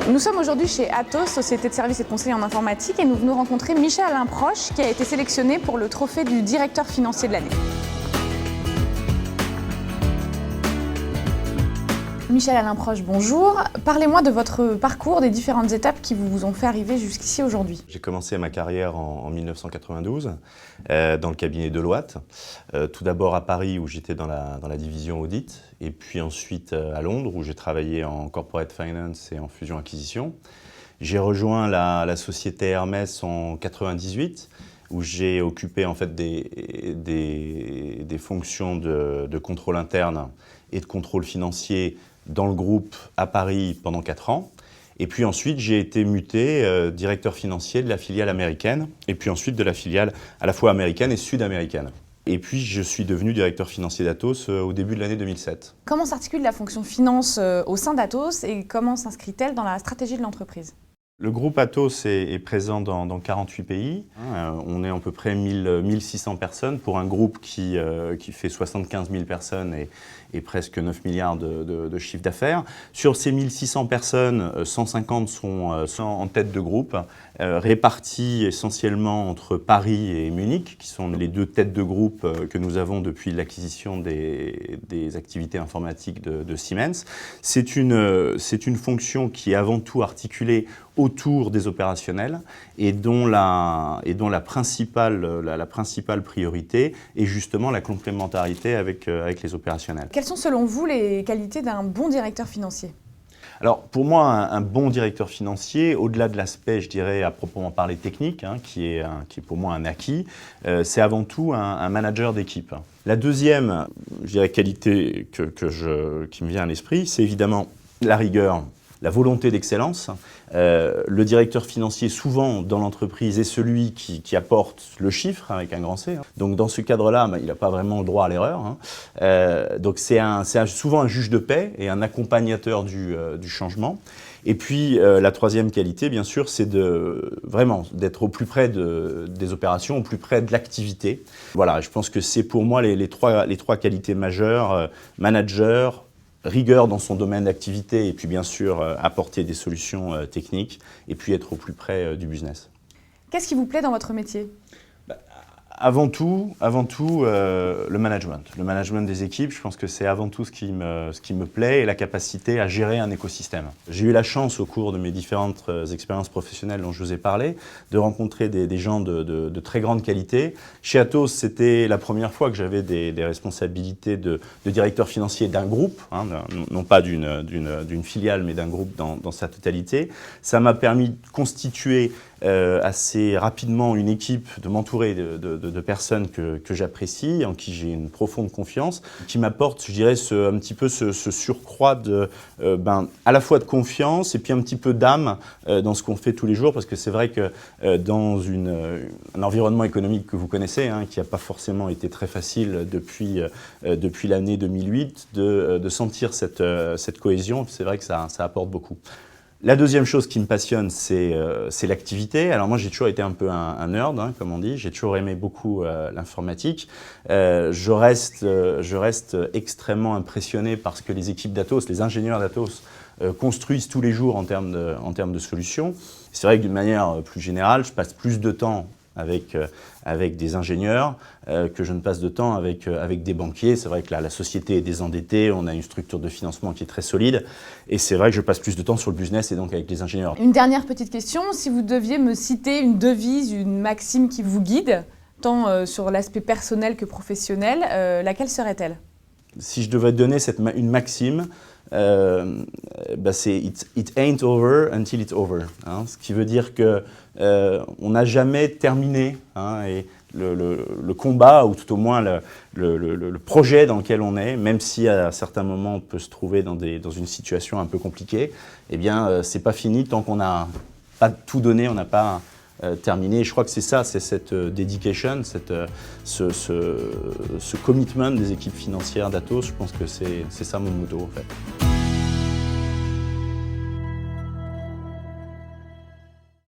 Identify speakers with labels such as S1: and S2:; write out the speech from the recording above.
S1: Nous sommes aujourd'hui chez Atos, société de services et de conseil en informatique, et nous venons rencontrer Michel Alain Proche, qui a été sélectionné pour le trophée du directeur financier de l'année. Michel Alain Proche, bonjour. Parlez-moi de votre parcours, des différentes étapes qui vous ont fait arriver jusqu'ici aujourd'hui.
S2: J'ai commencé ma carrière en 1992 dans le cabinet Deloitte. Tout d'abord à Paris où j'étais dans la division audit, et puis ensuite à Londres où j'ai travaillé en corporate finance et en fusion-acquisition. J'ai rejoint la société Hermès en 1998 où j'ai occupé en fait des fonctions de contrôle interne et de contrôle financier dans le groupe à Paris pendant 4 ans. Et puis ensuite, j'ai été muté directeur financier de la filiale américaine, et puis ensuite de la filiale à la fois américaine et sud-américaine. Et puis, je suis devenu directeur financier d'Atos au début de l'année 2007. Comment
S1: s'articule la fonction finance au sein d'Atos et comment s'inscrit-elle dans la stratégie de l'entreprise ?
S2: Le groupe Atos est présent dans 48 pays. On est à peu près 1600 personnes pour un groupe qui fait 75 000 personnes et presque 9 milliards de chiffre d'affaires. Sur ces 1600 personnes, 150 sont en tête de groupe, répartis essentiellement entre Paris et Munich, qui sont les deux têtes de groupe que nous avons depuis l'acquisition des activités informatiques de Siemens. C'est une fonction qui est avant tout articulée autour des opérationnels et dont la principale priorité est justement la complémentarité avec les opérationnels.
S1: Quelles sont selon vous les qualités d'un bon directeur financier ?
S2: Alors pour moi, un bon directeur financier, au-delà de l'aspect, je dirais, à proprement parler technique, qui est pour moi un acquis, c'est avant tout un manager d'équipe. La deuxième, je dirais, qualité qui me vient à l'esprit, c'est évidemment la rigueur, la volonté d'excellence. Le directeur financier, souvent dans l'entreprise, est celui qui apporte le chiffre avec un grand C. Donc dans ce cadre-là, il n'a pas vraiment le droit à l'erreur. Donc c'est souvent un juge de paix et un accompagnateur du changement. Et puis la troisième qualité, bien sûr, c'est vraiment d'être au plus près des opérations, au plus près de l'activité. Voilà, je pense que c'est pour moi les trois qualités majeures, manager, rigueur dans son domaine d'activité et puis bien sûr apporter des solutions techniques et puis être au plus près du business.
S1: Qu'est-ce qui vous plaît dans votre métier ?
S2: Avant tout, le management des équipes. Je pense que c'est avant tout ce qui me plaît et la capacité à gérer un écosystème. J'ai eu la chance au cours de mes différentes expériences professionnelles dont je vous ai parlé de rencontrer des gens de très grande qualité. Chez Atos, c'était la première fois que j'avais des responsabilités de directeur financier d'un groupe, non pas d'une filiale mais d'un groupe dans sa totalité. Ça m'a permis de constituer assez rapidement une équipe, de m'entourer de personnes que j'apprécie, en qui j'ai une profonde confiance, qui m'apporte, je dirais, un petit peu ce surcroît à la fois de confiance et puis un petit peu d'âme dans ce qu'on fait tous les jours, parce que c'est vrai que dans un environnement économique que vous connaissez, qui n'a pas forcément été très facile depuis l'année 2008, de sentir cette cohésion, c'est vrai que ça apporte beaucoup. La deuxième chose qui me passionne, c'est l'activité. Alors moi, j'ai toujours été un peu un nerd, comme on dit. J'ai toujours aimé beaucoup l'informatique. Je reste extrêmement impressionné par ce que les équipes d'Atos, les ingénieurs d'Atos, construisent tous les jours en termes de solutions. C'est vrai que d'une manière plus générale, je passe plus de temps avec des ingénieurs que je ne passe de temps avec des banquiers. C'est vrai que la société est désendettée, on a une structure de financement qui est très solide et c'est vrai que je passe plus de temps sur le business et donc avec les ingénieurs.
S1: Une dernière petite question, si vous deviez me citer une devise, une maxime qui vous guide, tant sur l'aspect personnel que professionnel, laquelle serait-elle ? Si
S2: je devais donner une maxime, c'est it ain't over until it's over. Ce qui veut dire que on n'a jamais terminé et le combat, ou tout au moins le projet dans lequel on est, même si à certains moments on peut se trouver dans une situation un peu compliquée, eh bien c'est pas fini tant qu'on n'a pas tout donné, on n'a pas terminé. Je crois que c'est ça, c'est cette dedication, ce commitment des équipes financières d'Atos. Je pense que c'est ça mon motto en fait.